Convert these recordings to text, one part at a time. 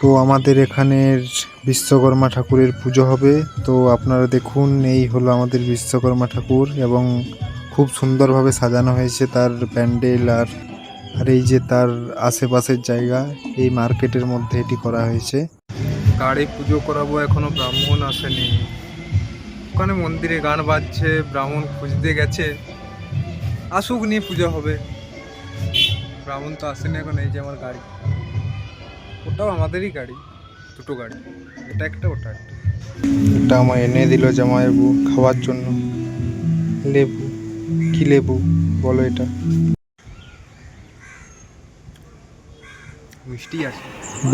তো আমাদের এখানের বিশ্বকর্মা ঠাকুরের পুজো হবে। তো আপনারা দেখুন, এই হলো আমাদের বিশ্বকর্মা ঠাকুর এবং খুব সুন্দরভাবে সাজানো হয়েছে তার প্যান্ডেল। আর এই যে তার আশেপাশের জায়গা, এই মার্কেটের মধ্যে এটি করা হয়েছে। গাড়ি পুজো করাবো, এখনো ব্রাহ্মণ আসেনি। ওখানে মন্দিরে গান বাজছে, ব্রাহ্মণ খুঁজতে গেছে, আসুক নিয়ে পুজো হবে। ব্রাহ্মণ তো আসেনি এখন। এই যে আমার গাড়ি, ওটাও আমাদেরই গাড়ি, দুটো গাড়ি, এটা একটা ওটা একটা। এটা আমার এনে দিল জামাইবাবু খাওয়ার জন্য। লেবু, কি লেবু বলো এটা? মিষ্টি আছে।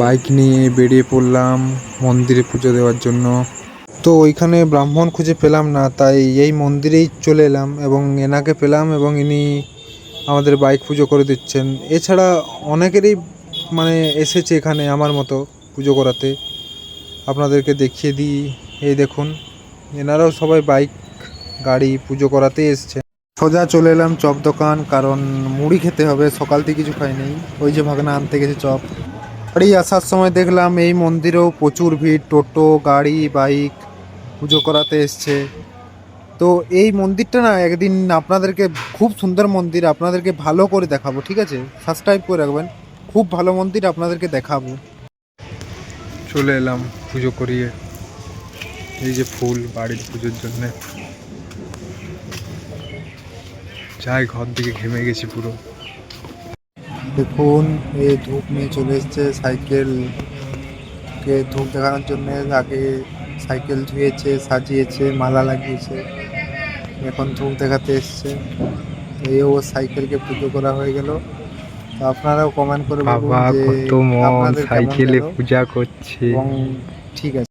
বাইক নিয়ে বেরিয়ে পড়লাম মন্দিরে পুজো দেওয়ার জন্য। তো ওইখানে ব্রাহ্মণ খুঁজে পেলাম না, তাই এই মন্দিরেই চলে এলাম এবং এনাকে পেলাম এবং ইনি আমাদের বাইক পুজো করে দিচ্ছেন। এছাড়া অনেকেরই মানে এসেছে এখানে আমার মতো পুজো করাতে। আপনাদেরকে দেখিয়ে দিই, এই দেখুন এনারাও সবাই বাইক গাড়ি পুজো করাতে এসছে। সোজা চলে এলাম চপ দোকান, কারণ মুড়ি খেতে হবে, সকাল থেকে কিছু খাই নেই। ওই যে ভাগনা আনতে গেছে চপ। বাড়ি আসার সময় দেখলাম এই মন্দিরেও প্রচুর ভিড়, টোটো গাড়ি বাইক পুজো করাতে এসছে। তো এই মন্দিরটা না একদিন আপনাদেরকে, খুব সুন্দর মন্দির, আপনাদেরকে ভালো করে দেখাবো, ঠিক আছে? সাবস্ক্রাইব করে রাখবেন, খুব ভালো মন্দির আপনাদেরকে দেখাবো। চলে এলাম পুজো করিয়ে। এই যে ফুল বাড়ির পুজোর জন্য। যাই, ঘর দিকে ঘেমে গেছি পুরো। দেখুন, এই ধূপ নিয়ে চলে এসছে সাইকেলকে ধূপ দেখানোর জন্য। আগে সাইকেল ধুয়েছে, সাজিয়েছে, মালা লাগিয়েছে, এখন ধূপ দেখাতে এসছে। এই সাইকেলকে পুজো করা হয়ে গেল। তো আপনারাও কমেন্ট করে বলুন বাবা যে কত মন, আপনাদের কেমন সাইকেলে গেল। পূজা করছে। এবং ঠিক আছে।